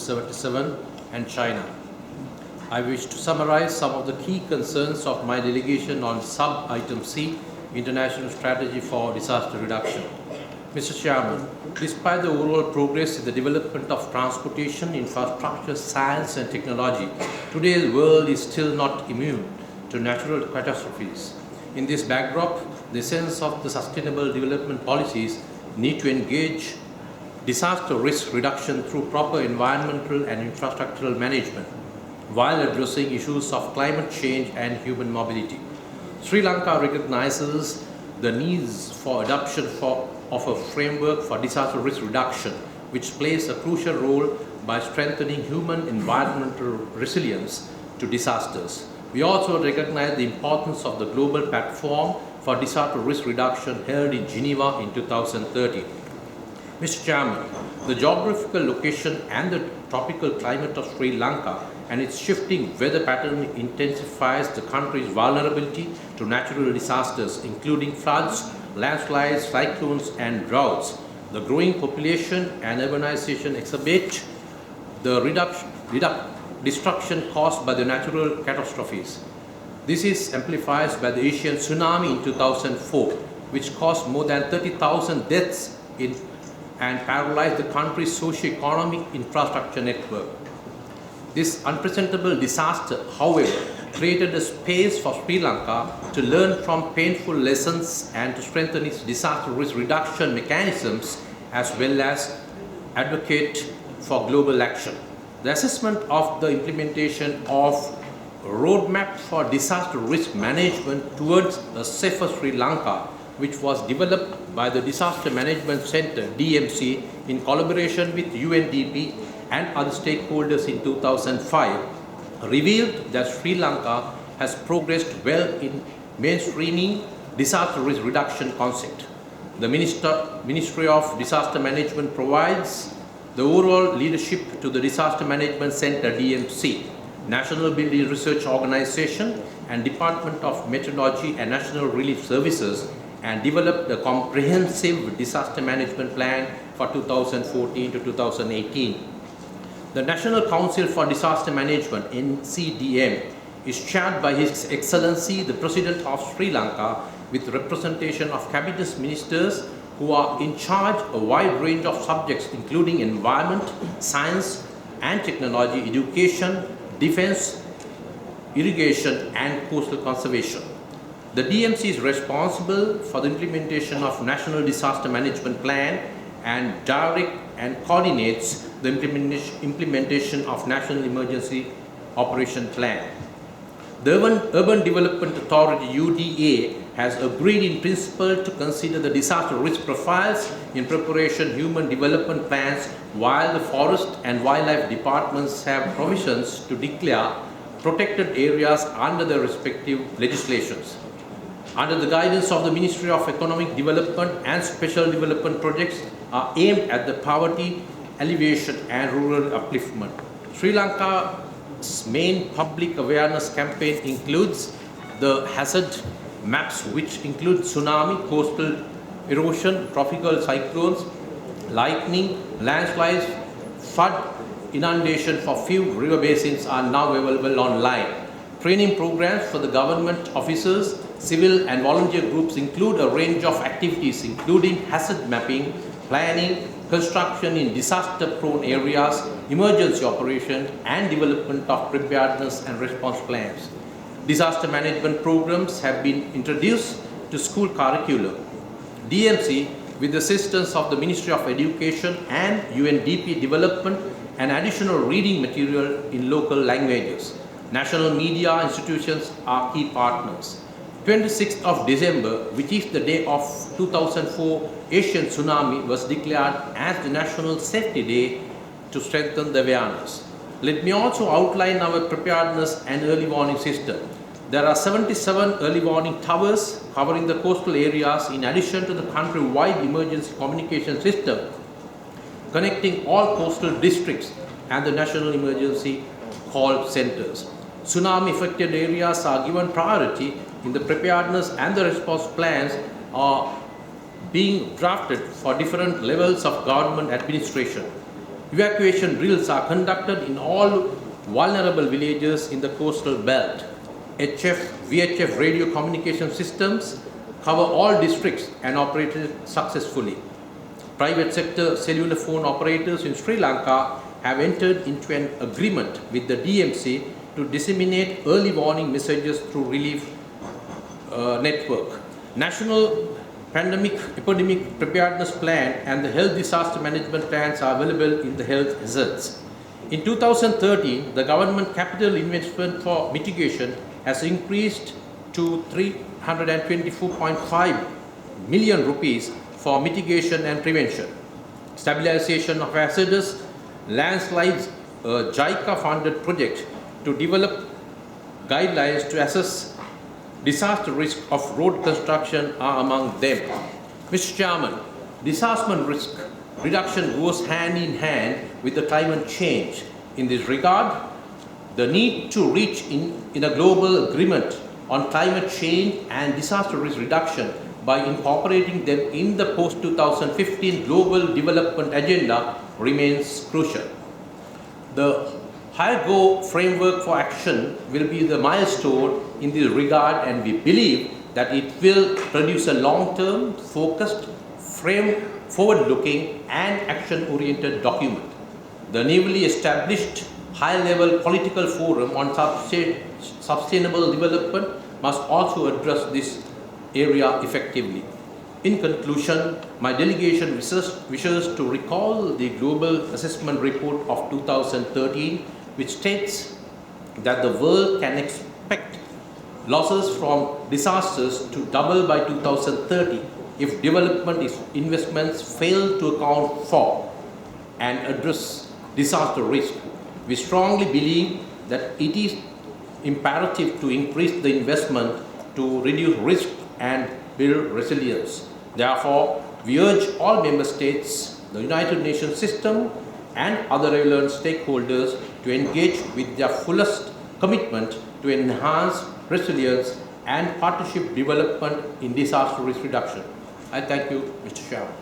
1977, and China. I wish to summarize some of the key concerns of my delegation on sub-item C, International Strategy for Disaster Reduction. Mr. Chairman, despite the overall progress in the development of transportation, infrastructure, science and technology, today's world is still not immune to natural catastrophes. In this backdrop, the essence of the sustainable development policies need to engage disaster risk reduction through proper environmental and infrastructural management, while addressing issues of climate change and human mobility. Sri Lanka recognizes the needs for adoption of a framework for disaster risk reduction, which plays a crucial role by strengthening human environmental resilience to disasters. We also recognize the importance of the global platform for disaster risk reduction held in Geneva in 2013. Mr. Chairman, the geographical location and the tropical climate of Sri Lanka and its shifting weather pattern intensifies the country's vulnerability to natural disasters, including floods, landslides, cyclones, and droughts. The growing population and urbanization exacerbate the destruction caused by the natural catastrophes. This is amplified by the Asian tsunami in 2004, which caused more than 30,000 deaths and paralyzed the country's socio-economic infrastructure network. This unprecedented disaster, however, created a space for Sri Lanka to learn from painful lessons and to strengthen its disaster risk reduction mechanisms, as well as advocate for global action. The assessment of the implementation of a roadmap for disaster risk management towards a safer Sri Lanka, which was developed by the Disaster Management Center (DMC) in collaboration with UNDP and other stakeholders in 2005, revealed that Sri Lanka has progressed well in mainstreaming disaster risk reduction concept. The Ministry of Disaster Management provides the overall leadership to the Disaster Management Center (DMC), National Building Research Organization and Department of Meteorology and National Relief Services, and developed a comprehensive disaster management plan for 2014 to 2018. The National Council for Disaster Management (NCDM) is chaired by His Excellency the President of Sri Lanka, with representation of cabinet ministers who are in charge of a wide range of subjects including environment, science and technology, education, defense, irrigation and coastal conservation. The DMC is responsible for the implementation of National Disaster Management Plan and directs and coordinates the implementation of National Emergency Operation Plan. The Urban Development Authority (UDA) has agreed in principle to consider the disaster risk profiles in preparation human development plans, while the Forest and Wildlife Departments have provisions to declare protected areas under their respective legislations. Under the guidance of the Ministry of Economic Development and Special Development projects are aimed at the poverty alleviation and rural upliftment. Sri Lanka's main public awareness campaign includes the hazard maps, which include tsunami, coastal erosion, tropical cyclones, lightning, landslides, flood, inundation for few river basins are now available online. Training programs for the government officers, civil and volunteer groups include a range of activities including hazard mapping, planning, construction in disaster-prone areas, emergency operations and development of preparedness and response plans. Disaster management programs have been introduced to school curriculum. DMC, with the assistance of the Ministry of Education and UNDP, development and additional reading material in local languages. National media institutions are key partners. 26th of December, which is the day of 2004 Asian tsunami, was declared as the National Safety Day to strengthen the awareness. Let me also outline our preparedness and early warning system. There are 77 early warning towers covering the coastal areas in addition to the country-wide emergency communication system connecting all coastal districts and the national emergency call centers. Tsunami-affected areas are given priority in the preparedness and the response plans are being drafted for different levels of government administration. Evacuation drills are conducted in all vulnerable villages in the coastal belt. HF, VHF radio communication systems cover all districts and operated successfully. Private sector cellular phone operators in Sri Lanka have entered into an agreement with the DMC to disseminate early warning messages through relief network. National epidemic preparedness plan and the health disaster management plans are available in the health hazards. In 2013, the government capital investment for mitigation has increased to 324.5 million rupees for mitigation and prevention. Stabilization of hazardous landslides, a JICA-funded project to develop guidelines to assess disaster risk of road construction are among them. Mr. Chairman, disaster risk reduction goes hand in hand with the climate change. In this regard, the need to reach in a global agreement on climate change and disaster risk reduction by incorporating them in the post-2015 Global Development Agenda remains crucial. The higher-go framework for action will be the milestone in this regard, and we believe that it will produce a long-term, focused, forward-looking and action-oriented document. The newly established high-level political forum on sustainable development must also address this area effectively. In conclusion, my delegation wishes to recall the Global Assessment Report of 2013, which states that the world can expect losses from disasters to double by 2030 if development investments fail to account for and address disaster risk. We strongly believe that it is imperative to increase the investment to reduce risk and build resilience. Therefore, we urge all member states, the United Nations system and other relevant stakeholders to engage with their fullest commitment to enhance resilience and partnership development in disaster risk reduction. I thank you, Mr. Chairman.